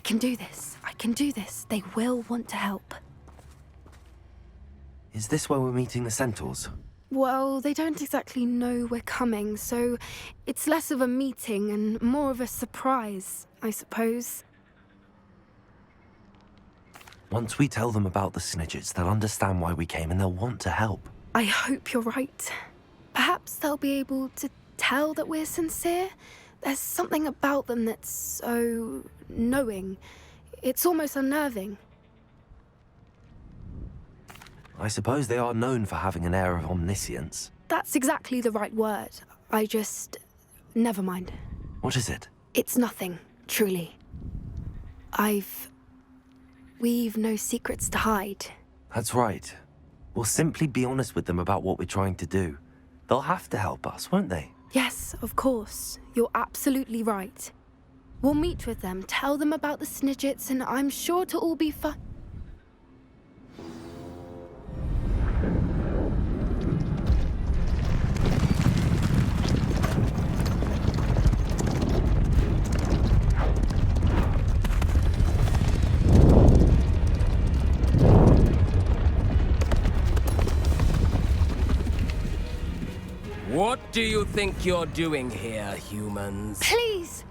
can do this. I can do this. They will want to help. Is this where we're meeting the centaurs? Well, they don't exactly know we're coming, so it's less of a meeting and more of a surprise, I suppose. Once we tell them about the Snidgets, they'll understand why we came and they'll want to help. I hope you're right. Perhaps they'll be able to tell that we're sincere. There's something about them that's so knowing. It's almost unnerving. I suppose they are known for having an air of omniscience. That's exactly the right word. Never mind. What is it? It's nothing, truly. We've no secrets to hide. That's right. We'll simply be honest with them about what we're trying to do. They'll have to help us, won't they? Yes, of course. You're absolutely right. We'll meet with them, tell them about the Snidgets, and I'm sure it'll all be fun. What do you think you're doing here, humans? Please!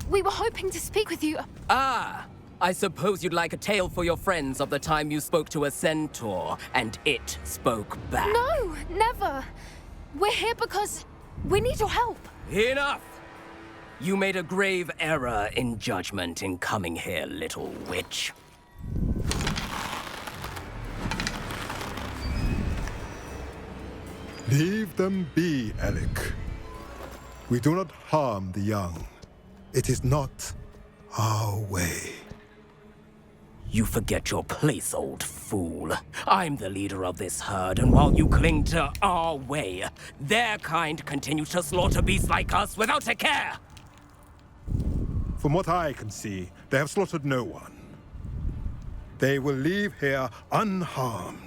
We were hoping to speak with you. Ah! I suppose you'd like a tale for your friends of the time you spoke to a centaur, and it spoke back. No, never! We're here because we need your help. Enough! You made a grave error in judgment in coming here, little witch. Leave them be, Alec. We do not harm the young. It is not our way. You forget your place, old fool. I'm the leader of this herd, and while you cling to our way, their kind continue to slaughter beasts like us without a care! From what I can see, they have slaughtered no one. They will leave here unharmed.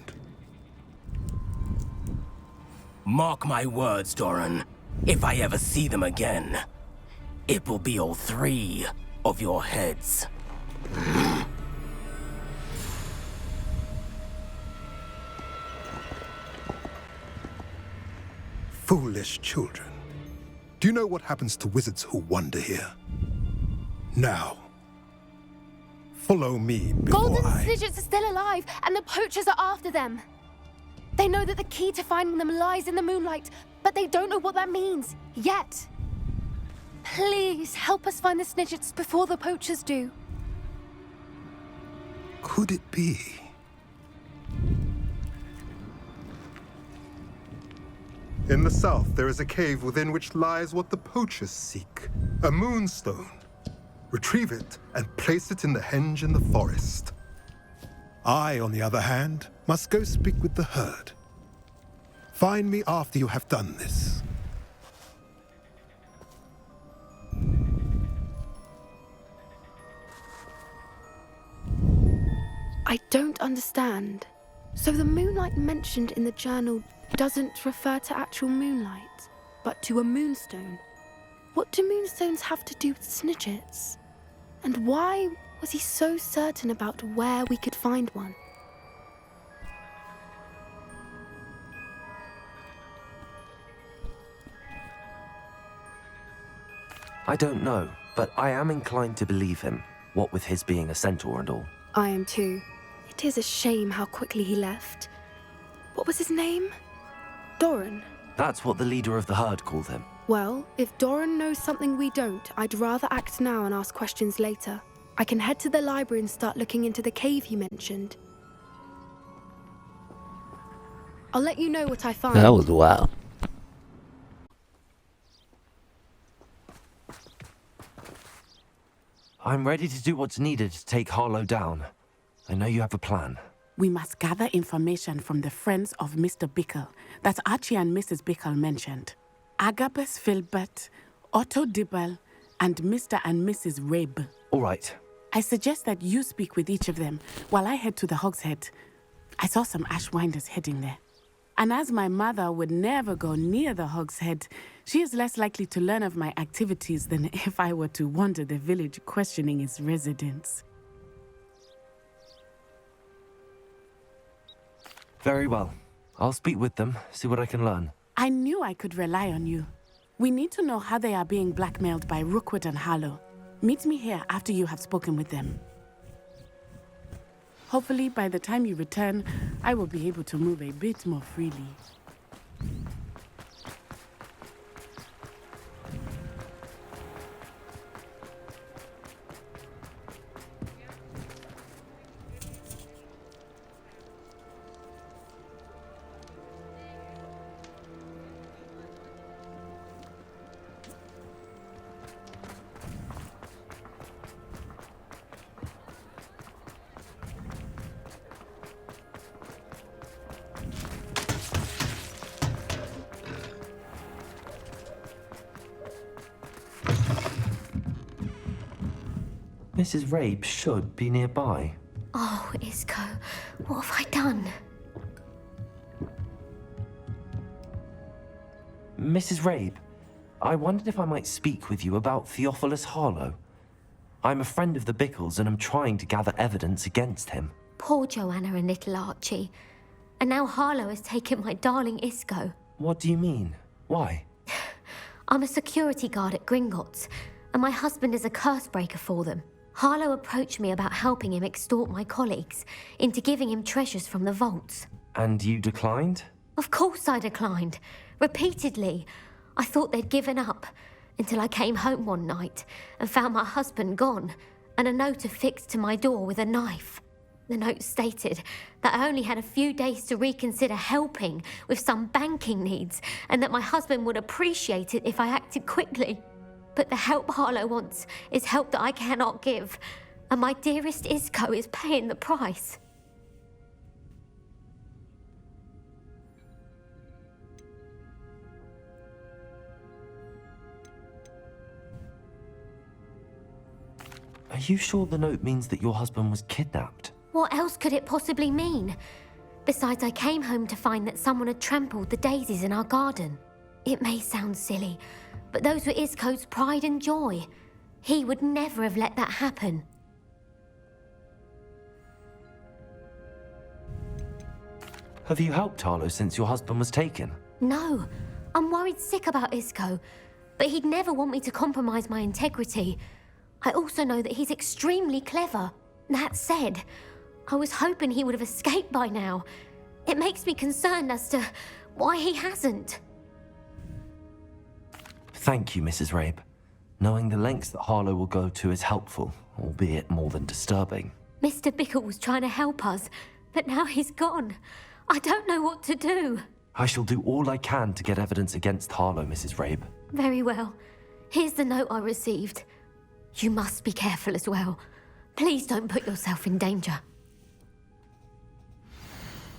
Mark my words, Doran. If I ever see them again, it will be all 3 of your heads. Foolish children. Do you know what happens to wizards who wander here? Now, follow me before Golden Snidgets are still alive, and the poachers are after them. They know that the key to finding them lies in the moonlight, but they don't know what that means, yet. Please, help us find the Snidgets before the poachers do. Could it be? In the south, there is a cave within which lies what the poachers seek. A moonstone. Retrieve it and place it in the henge in the forest. I, on the other hand, must go speak with the herd. Find me after you have done this. I don't understand. So the moonlight mentioned in the journal doesn't refer to actual moonlight, but to a moonstone. What do moonstones have to do with Snidgets? And why was he so certain about where we could find one? I don't know, but I am inclined to believe him, what with his being a centaur and all. I am too. It is a shame how quickly he left. What was his name? Doran. That's what the leader of the herd called him. Well, if Doran knows something we don't, I'd rather act now and ask questions later. I can head to the library and start looking into the cave you mentioned. I'll let you know what I find. That was wild. I'm ready to do what's needed to take Harlow down. I know you have a plan. We must gather information from the friends of Mr. Bickle that Archie and Mrs. Bickle mentioned. Agabus Filbert, Otto Dibble, and Mr. and Mrs. Rabe. All right. I suggest that you speak with each of them while I head to the Hogshead. I saw some Ashwinders heading there. And as my mother would never go near the Hogshead, she is less likely to learn of my activities than if I were to wander the village questioning its residents. Very well. I'll speak with them, see what I can learn. I knew I could rely on you. We need to know how they are being blackmailed by Rookwood and Harlow. Meet me here after you have spoken with them. Hopefully, by the time you return, I will be able to move a bit more freely. Mrs. Rabe should be nearby. Oh, Isco, what have I done? Mrs. Rabe, I wondered if I might speak with you about Theophilus Harlow. I'm a friend of the Bickles and I'm trying to gather evidence against him. Poor Joanna and little Archie. And now Harlow has taken my darling Isco. What do you mean? Why? I'm a security guard at Gringotts, and my husband is a curse breaker for them. Harlow approached me about helping him extort my colleagues into giving him treasures from the vaults. And you declined? Of course I declined. Repeatedly. I thought they'd given up, until I came home one night and found my husband gone, and a note affixed to my door with a knife. The note stated that I only had a few days to reconsider helping with some banking needs, and that my husband would appreciate it if I acted quickly. But the help Harlow wants is help that I cannot give, and my dearest Isco is paying the price. Are you sure the note means that your husband was kidnapped? What else could it possibly mean? Besides, I came home to find that someone had trampled the daisies in our garden. It may sound silly, but those were Isco's pride and joy. He would never have let that happen. Have you helped Harlow since your husband was taken? No, I'm worried sick about Isco, but he'd never want me to compromise my integrity. I also know that he's extremely clever. That said, I was hoping he would have escaped by now. It makes me concerned as to why he hasn't. Thank you, Mrs. Rabe. Knowing the lengths that Harlow will go to is helpful, albeit more than disturbing. Mr. Bickle was trying to help us, but now he's gone. I don't know what to do. I shall do all I can to get evidence against Harlow, Mrs. Rabe. Very well. Here's the note I received. You must be careful as well. Please don't put yourself in danger.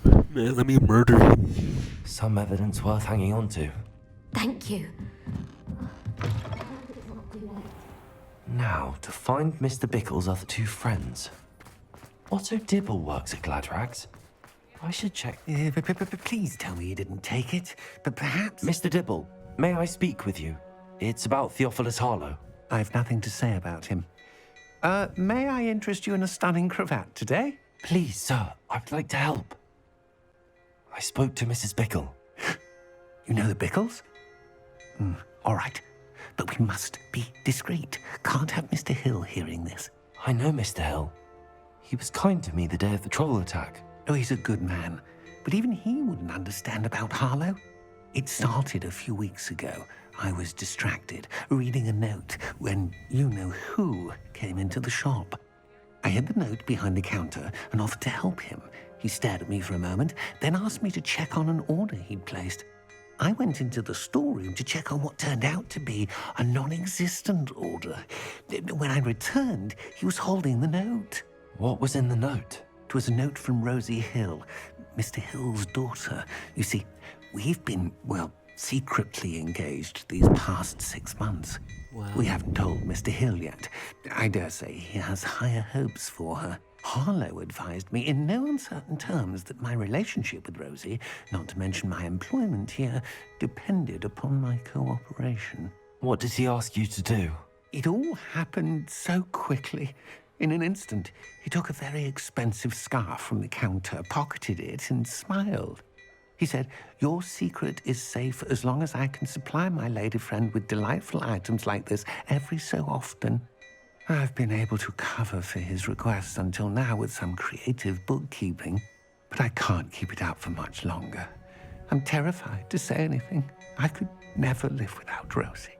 Man, let me murder him. Some evidence worth hanging on to. Thank you. Now, to find Mr. Bickle's other two friends. Otto Dibble works at Gladrags. I should check. Please tell me you didn't take it, but perhaps... Mr. Dibble, may I speak with you? It's about Theophilus Harlow. I've nothing to say about him. May I interest you in a stunning cravat today? Please, sir, I'd like to help. I spoke to Mrs. Bickle. You know the Bickles? All right, but we must be discreet. Can't have Mr. Hill hearing this. I know Mr. Hill. He was kind to me the day of the troll attack. Oh, he's a good man, but even he wouldn't understand about Harlow. It started a few weeks ago. I was distracted, reading a note, when you-know-who came into the shop. I hid the note behind the counter and offered to help him. He stared at me for a moment, then asked me to check on an order he'd placed. I went into the storeroom to check on what turned out to be a non-existent order. When I returned, he was holding the note. What was in the note? It was a note from Rosie Hill, Mr. Hill's daughter. You see, we've been, secretly engaged these past 6 months. Wow. We haven't told Mr. Hill yet. I dare say he has higher hopes for her. Harlow advised me in no uncertain terms that my relationship with Rosie, not to mention my employment here, depended upon my cooperation. What did he ask you to do? It all happened so quickly. In an instant, he took a very expensive scarf from the counter, pocketed it, and smiled. He said, "Your secret is safe as long as I can supply my lady friend with delightful items like this every so often." I've been able to cover for his requests until now with some creative bookkeeping, but I can't keep it up for much longer. I'm terrified to say anything. I could never live without Rosie.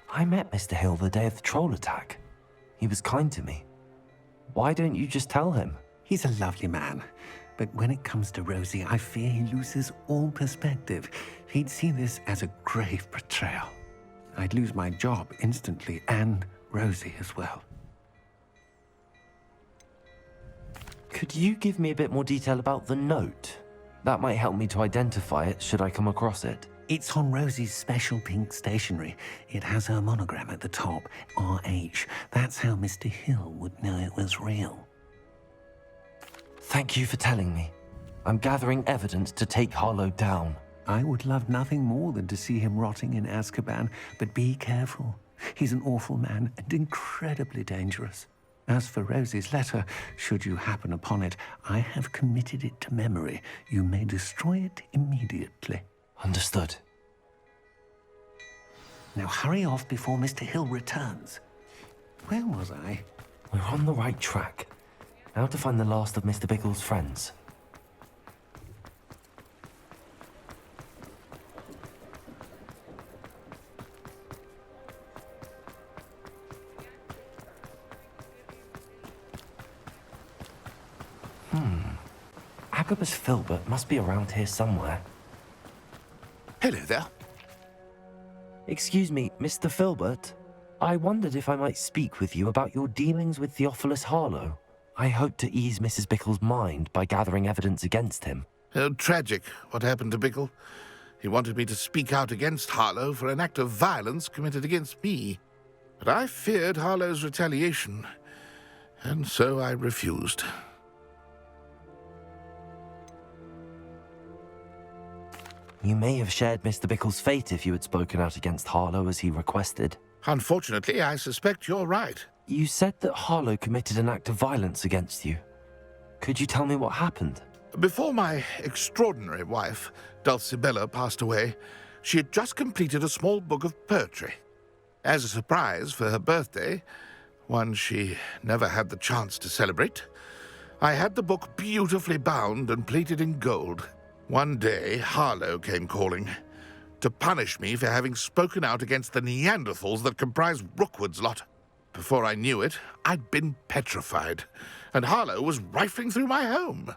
I met Mr. Hill the day of the troll attack. He was kind to me. Why don't you just tell him? He's a lovely man, but when it comes to Rosie, I fear he loses all perspective. He'd see this as a grave betrayal. I'd lose my job instantly, and Rosie as well. Could you give me a bit more detail about the note? That might help me to identify it should I come across it. It's on Rosie's special pink stationery. It has her monogram at the top, RH. That's how Mr. Hill would know it was real. Thank you for telling me. I'm gathering evidence to take Harlow down. I would love nothing more than to see him rotting in Azkaban, but be careful. He's an awful man and incredibly dangerous. As for Rosie's letter, should you happen upon it, I have committed it to memory. You may destroy it immediately. Understood. Now hurry off before Mr. Hill returns. Where was I? We're on the right track. Now to find the last of Mr. Bickle's friends. Agabus Filbert must be around here somewhere. Hello there. Excuse me, Mr. Filbert. I wondered if I might speak with you about your dealings with Theophilus Harlow. I hope to ease Mrs. Bickle's mind by gathering evidence against him. Tragic, what happened to Bickle. He wanted me to speak out against Harlow for an act of violence committed against me. But I feared Harlow's retaliation, and so I refused. You may have shared Mr. Bickle's fate if you had spoken out against Harlow as he requested. Unfortunately, I suspect you're right. You said that Harlow committed an act of violence against you. Could you tell me what happened? Before my extraordinary wife, Dulcibella, passed away, she had just completed a small book of poetry. As a surprise for her birthday, one she never had the chance to celebrate, I had the book beautifully bound and plated in gold. One day, Harlow came calling to punish me for having spoken out against the Neanderthals that comprise Rookwood's lot. Before I knew it, I'd been petrified, and Harlow was rifling through my home.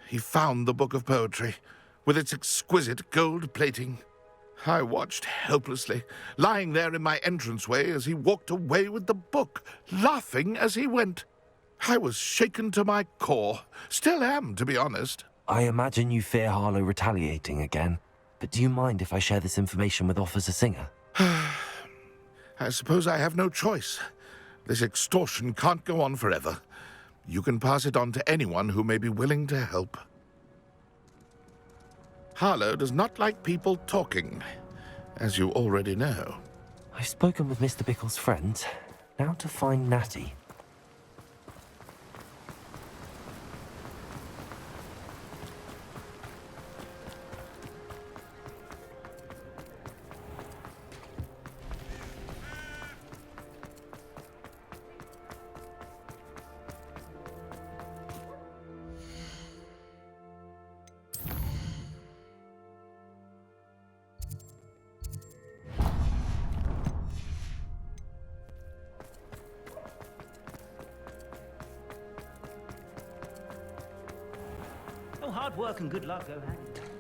He found the book of poetry, with its exquisite gold plating. I watched helplessly, lying there in my entranceway as he walked away with the book, laughing as he went. I was shaken to my core, still am, to be honest. I imagine you fear Harlow retaliating again, but do you mind if I share this information with Officer Singer? I suppose I have no choice. This extortion can't go on forever. You can pass it on to anyone who may be willing to help. Harlow does not like people talking, as you already know. I've spoken with Mr. Bickle's friend. Now to find Natty. Oh, hard work and good luck go hand in hand.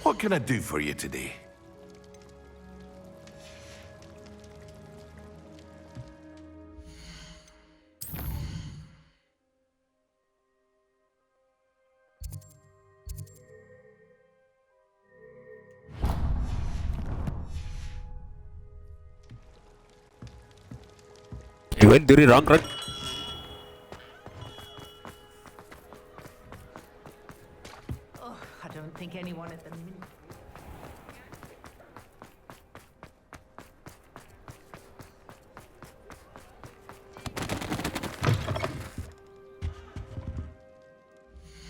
What can I do for you today? You went very wrong, right? Oh, I don't think anyone at the minute.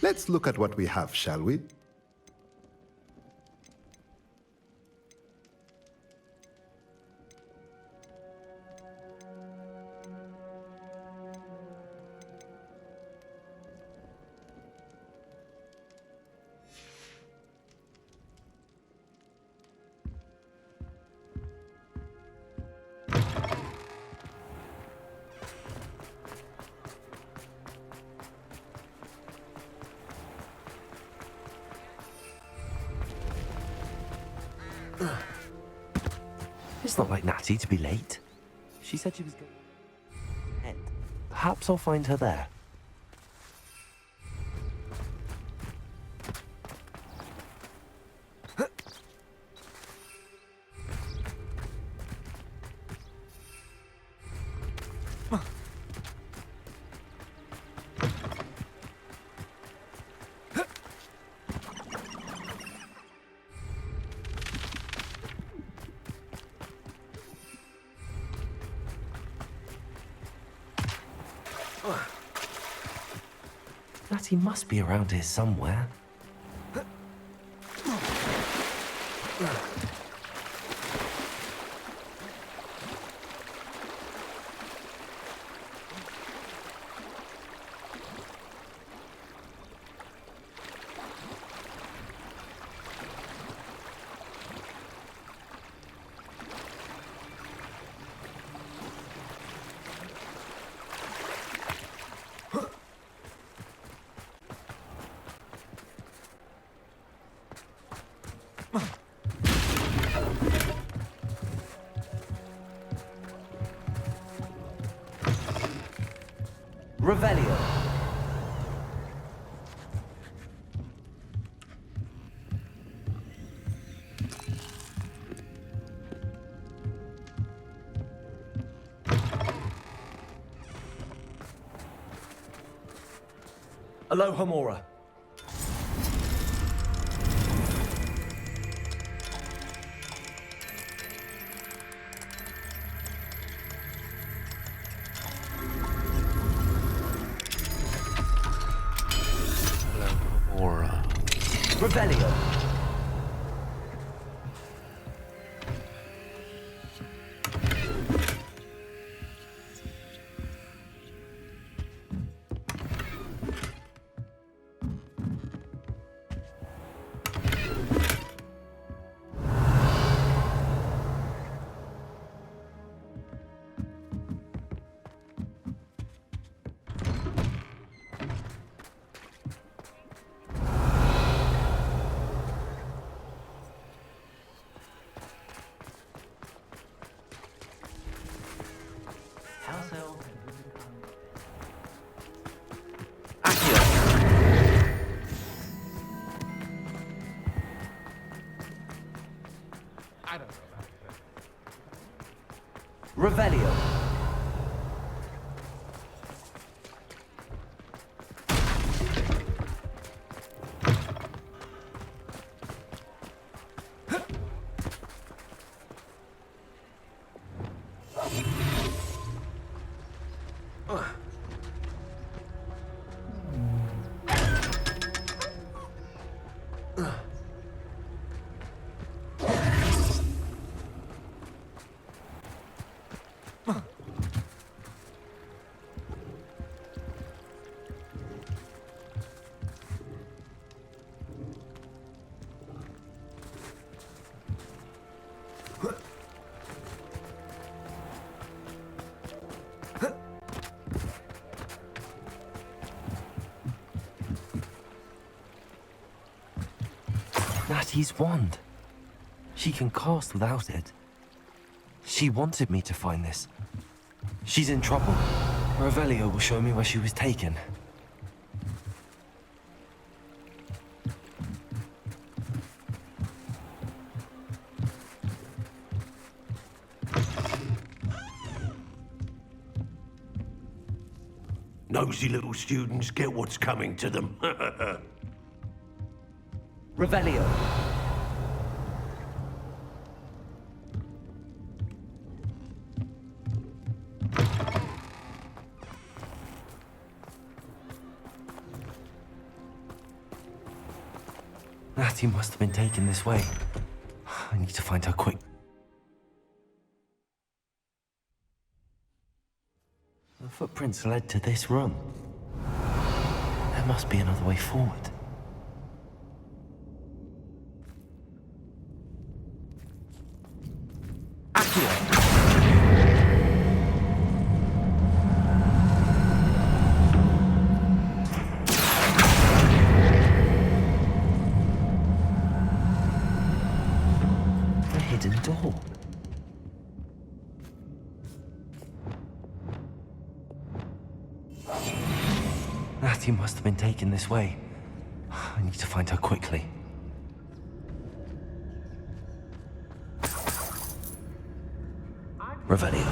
Let's look at what we have, shall we? It's not like Natty to be late. She said she was going ahead. Perhaps I'll find her there. Natty must be around here somewhere. Revelio. Aloha Mora. Aura. Revelio. House elf. I don't know about it. Revelio. Natty's wand. She can cast without it. She wanted me to find this. She's in trouble. Revelio will show me where she was taken. Nosy little students get what's coming to them. Revelio. Natty must have been taken this way. I need to find her quick. The footprints led to this room. There must be another way forward. A hidden door. Natty must have been taken this way. I need to find her quickly. Revelio.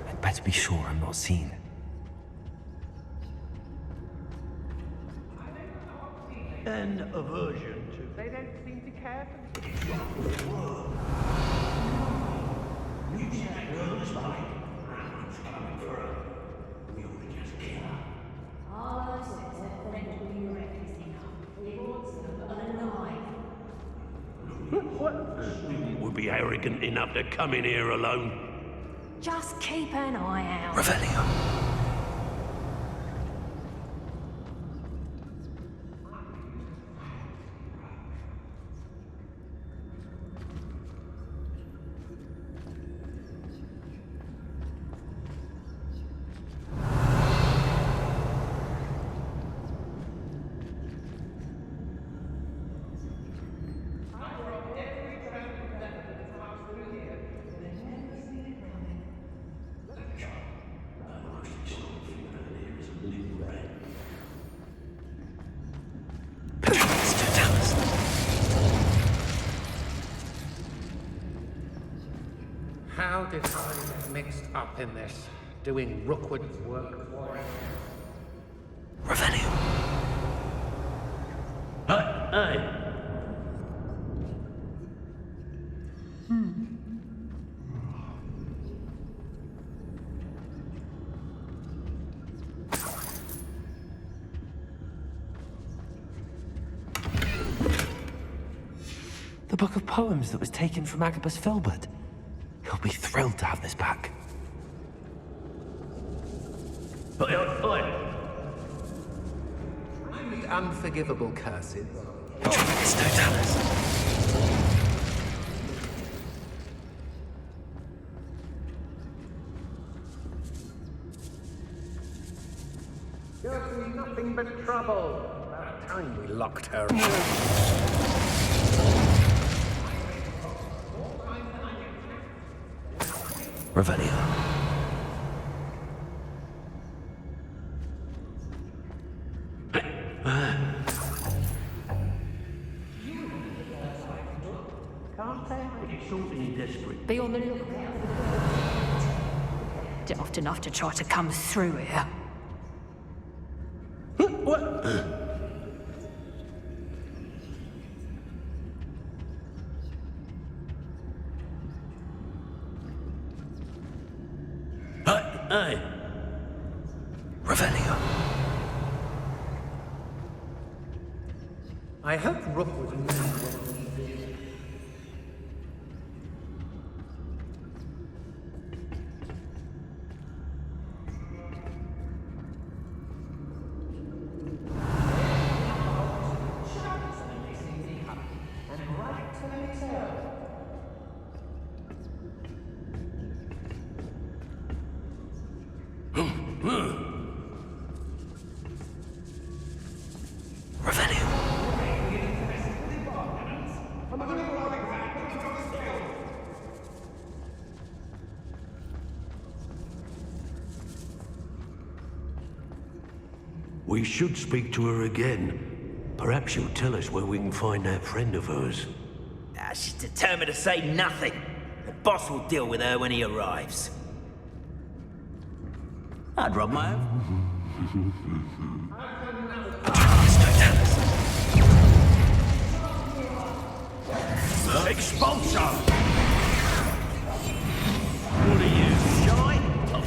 I'd better be sure I'm not seen. An aversion to... They don't seem to care for me. What? Would be arrogant enough to come in here alone. Just keep an eye out. Revelio. How did I get mixed up in this, doing Rookwood's work for him? Revelio. Hey! The book of poems that was taken from Agabus Filbert. He'll be thrilled to have this back. Oi, oi, oi! I read unforgivable curses. It's Totalis. You're doing nothing but trouble. About time we locked her up. Revelio. Be on the lookout. Daft enough to try to come through here. What? Hey! Revelio. I hope Rookwood knew what he did. Revelio. We should speak to her again. Perhaps she'll tell us where we can find that friend of hers. She's determined to say nothing. The boss will deal with her when he arrives. I'd rub my own. Expulsion! What are you, shy?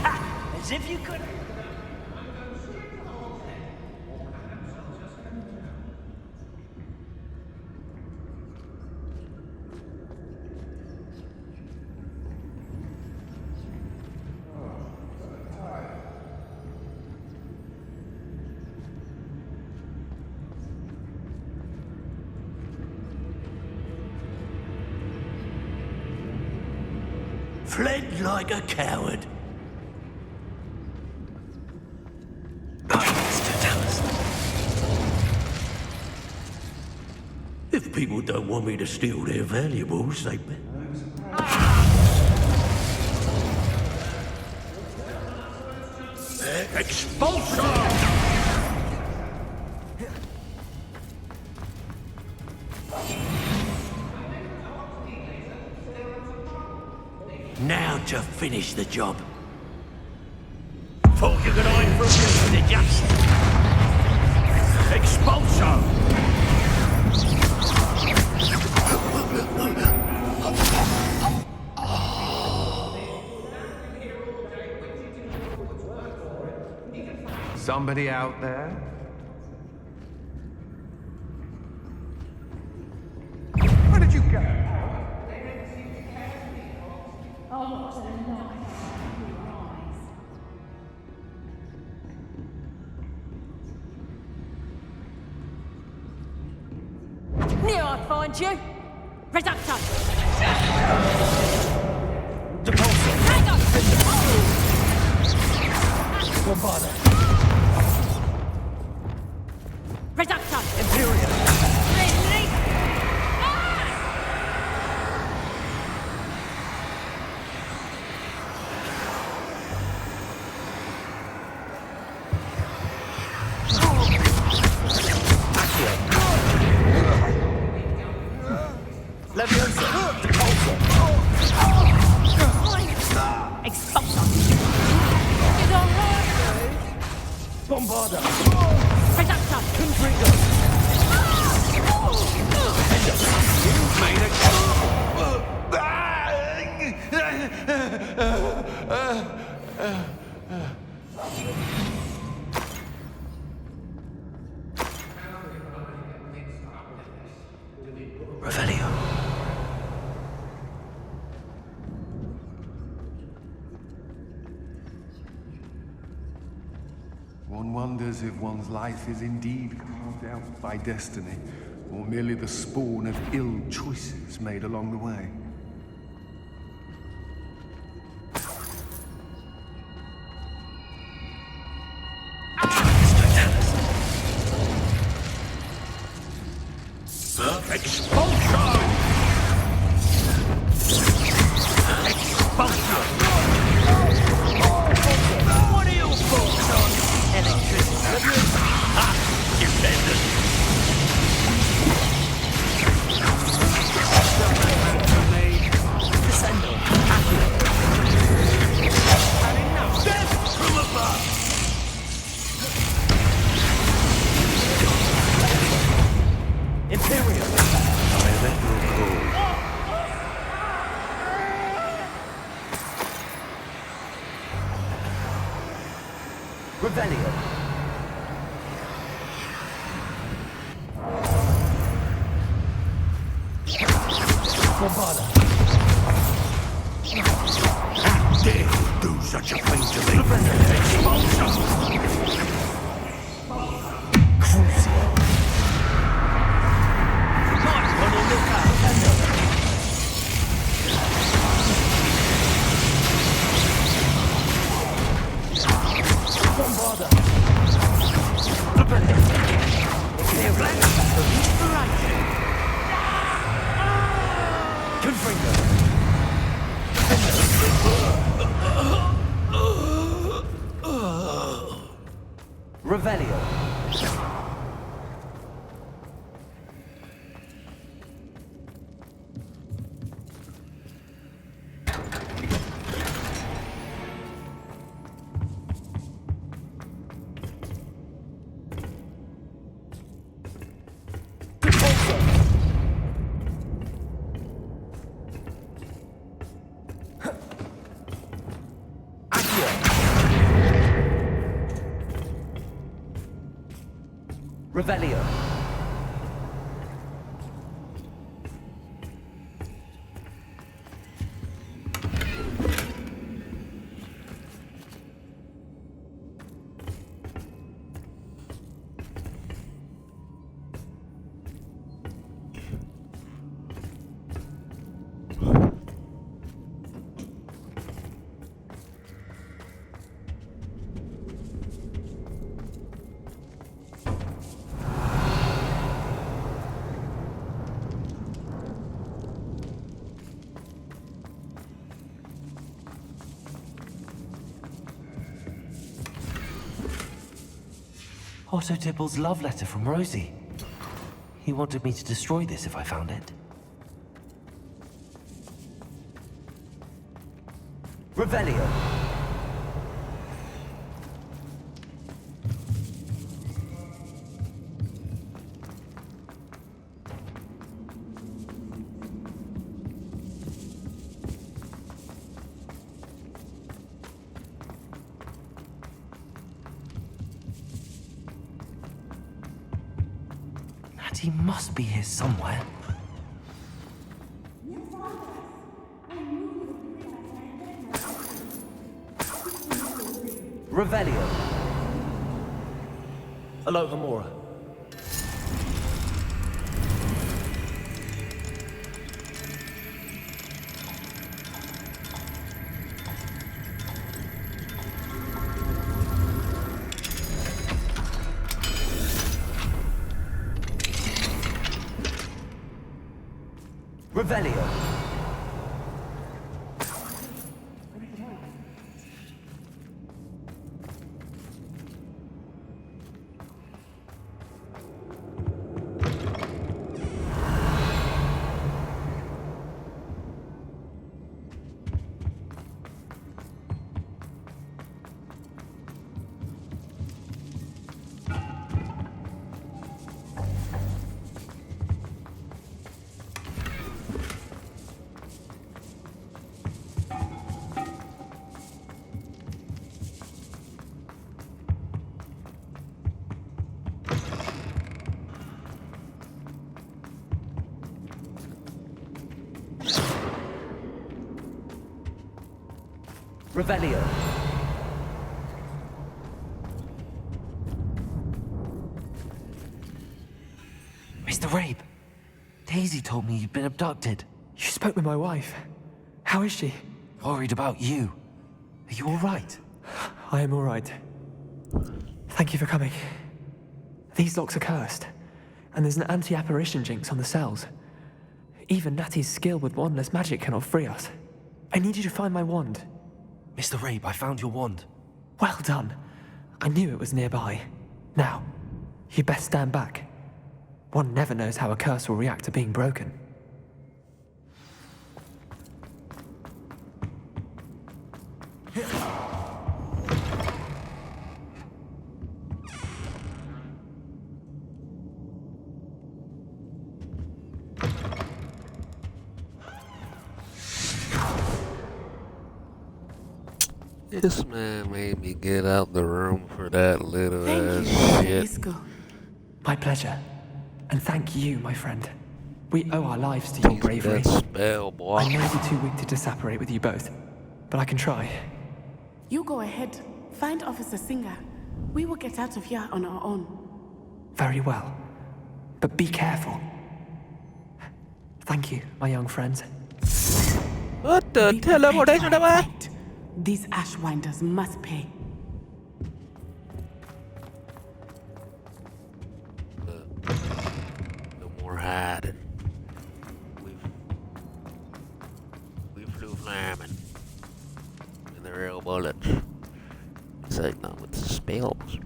Ha! As if you could... Fled like a coward. If people don't want me to steal their valuables, they bet. Expulsion! Now to finish the job. Thought you could hide from me, did ya? Expulsion! Somebody out there? Where did you go? Knew I'd find you. Reducto. Depulso. Hang on. Bombarda. Reducto. Imperial. Really? Leviosa. Depulso. Expulsion. Is all right, Bombarda. Reducto. Confringo. You've made Revelio. One wonders if one's life is indeed carved out by destiny, or merely the spawn of ill choices made along the way. Expulsion! Expulsion! What are your thoughts on electricity? Ha! Dependent. Descendo. Death from above! Imperial. I let you go. Revelio. Bombarda. How dare you do such a thing to me? Expulsion! Crucio. Might want to look out. Bombarda. They're black for inspiration. Confringo. Revelio. Revelio. Otto Dibble's love letter from Rosie. He wanted me to destroy this if I found it. Revelio. He must be here somewhere. Revelio. Aloha Mora. Revelio. Revelio. Mr. Rabe, Daisy told me you'd been abducted. You spoke with my wife. How is she? Worried about you. Are you all right? I am all right. Thank you for coming. These locks are cursed, and there's an anti-apparition jinx on the cells. Even Natty's skill with wandless magic cannot free us. I need you to find my wand. Mr. Rabe, I found your wand. Well done. I knew it was nearby. Now, you best stand back. One never knows how a curse will react to being broken. This man made me get out the room for that little Thank ass you. shit. Let's go. My pleasure. And thank you, my friend. We owe our lives to your bravery. That spell, boy. I may be too weak to disapparate with you both, but I can try. You go ahead. Find Officer Singer. We will get out of here on our own. Very well. But be careful. Thank you, my young friends. What the teleportation am I? These Ashwinders must pay. No more hiding. We flew flaming. And the real bullets. It's like not with the spells.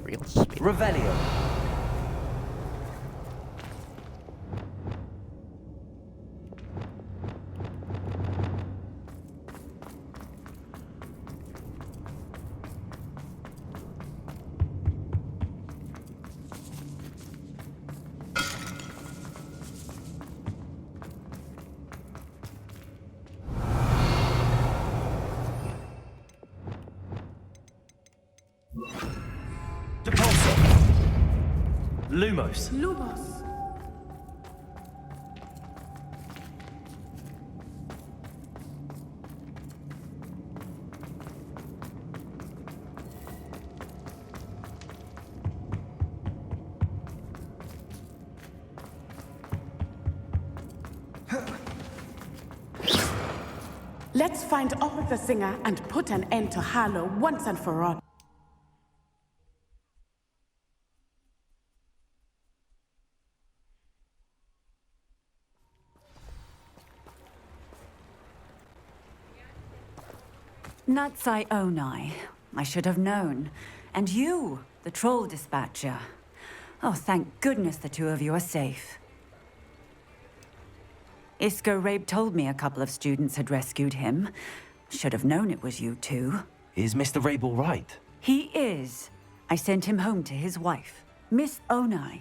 It's real sweet. Revelio. Lumos. Lumos. Let's find Officer Singer and put an end to Harlow once and for all. Natsai Onai. I should have known. And you, the troll dispatcher. Oh, thank goodness the two of you are safe. Isco Rabe told me a couple of students had rescued him. Should have known it was you two. Is Mr. Rabe all right? He is. I sent him home to his wife. Miss Onai,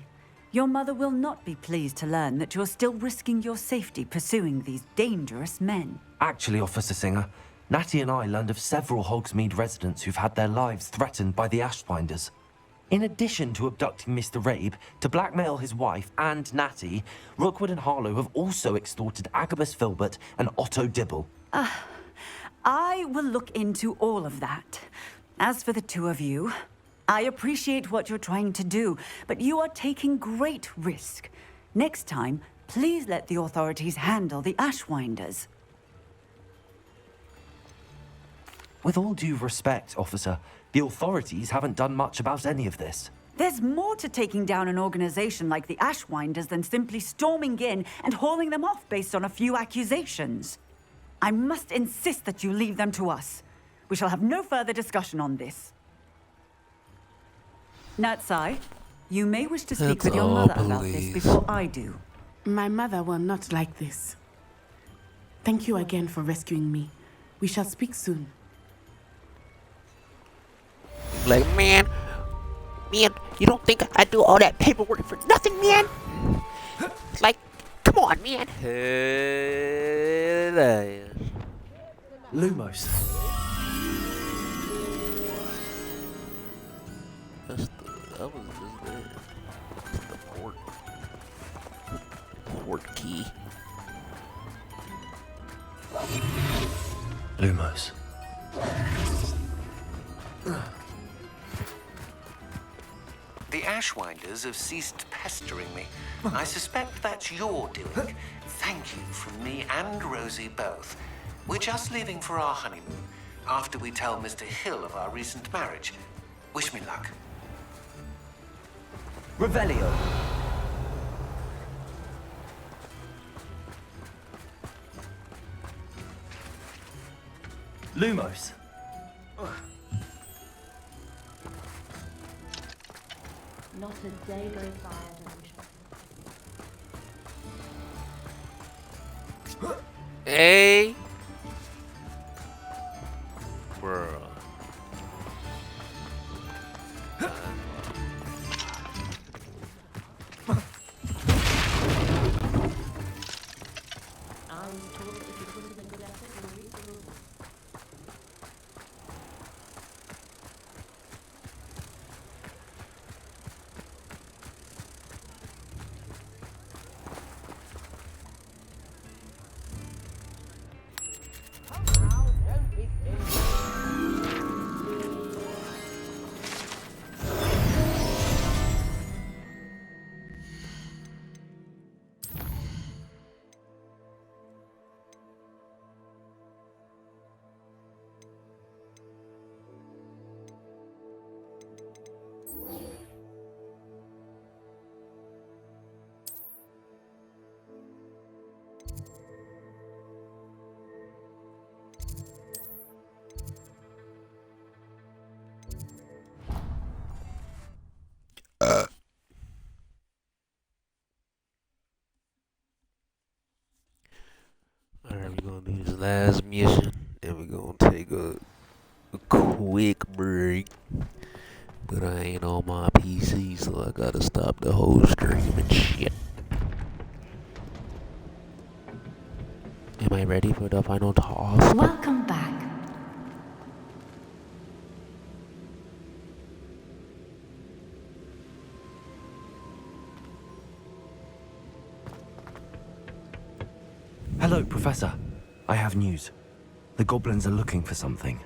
your mother will not be pleased to learn that you're still risking your safety pursuing these dangerous men. Actually, Officer Singer, Natty and I learned of several Hogsmeade residents who've had their lives threatened by the Ashfinders. In addition to abducting Mr. Rabe, to blackmail his wife and Natty, Rookwood and Harlow have also extorted Agabus Filbert and Otto Dibble. I will look into all of that. As for the two of you, I appreciate what you're trying to do, but you are taking great risk. Next time, please let the authorities handle the Ashwinders. With all due respect, officer, the authorities haven't done much about any of this. There's more to taking down an organization like the Ashwinders than simply storming in and hauling them off based on a few accusations. I must insist that you leave them to us. We shall have no further discussion on this. Natsai, you may wish to speak with your mother about this before I do. My mother will not like this. Thank you again for rescuing me. We shall speak soon. Like, man, you don't think I do all that paperwork for nothing, man? Like, come on, man. Lumos. That was just the port key. Lumos. The Ashwinders have ceased pestering me. I suspect that's your doing. Thank you from me and Rosie both. We're just leaving for our honeymoon after we tell Mr. Hill of our recent marriage. Wish me luck. Revelio. Lumos. Not a day goes by I don't wish. Hey. Bruh. gonna do this last mission, and we're gonna take a quick break. But I ain't on my PC, so I gotta stop the whole stream and shit. Am I ready for the final toss? Welcome back. Hello, Professor. I have news. The goblins are looking for something.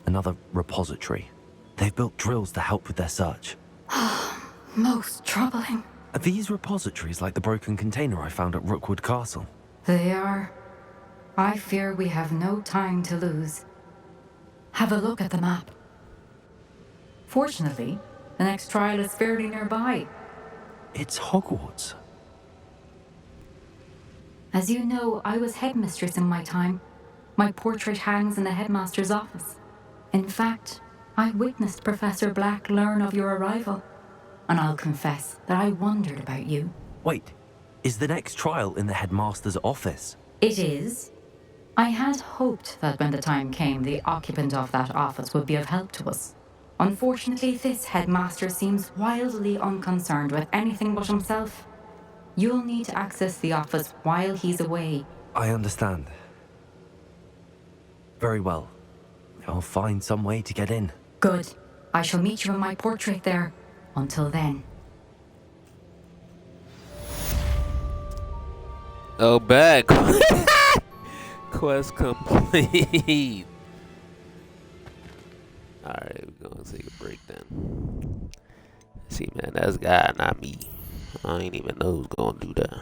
Another repository. They've built drills to help with their search. Most troubling. Are these repositories like the broken container I found at Rookwood Castle? They are. I fear we have no time to lose. Have a look at the map. Fortunately, the next trial is fairly nearby. It's Hogwarts. As you know, I was headmistress in my time. My portrait hangs in the headmaster's office. In fact, I witnessed Professor Black learn of your arrival. And I'll confess that I wondered about you. Wait, is the next trial in the headmaster's office? It is. I had hoped that when the time came, the occupant of that office would be of help to us. Unfortunately, this headmaster seems wildly unconcerned with anything but himself. You'll need to access the office while he's away. I understand. Very well. I'll find some way to get in. Good. I shall meet you in my portrait there. Until then. Oh, back. Quest complete. Alright, we're gonna take a break then. See, man, that's God, not me. I ain't even know who's gonna do that.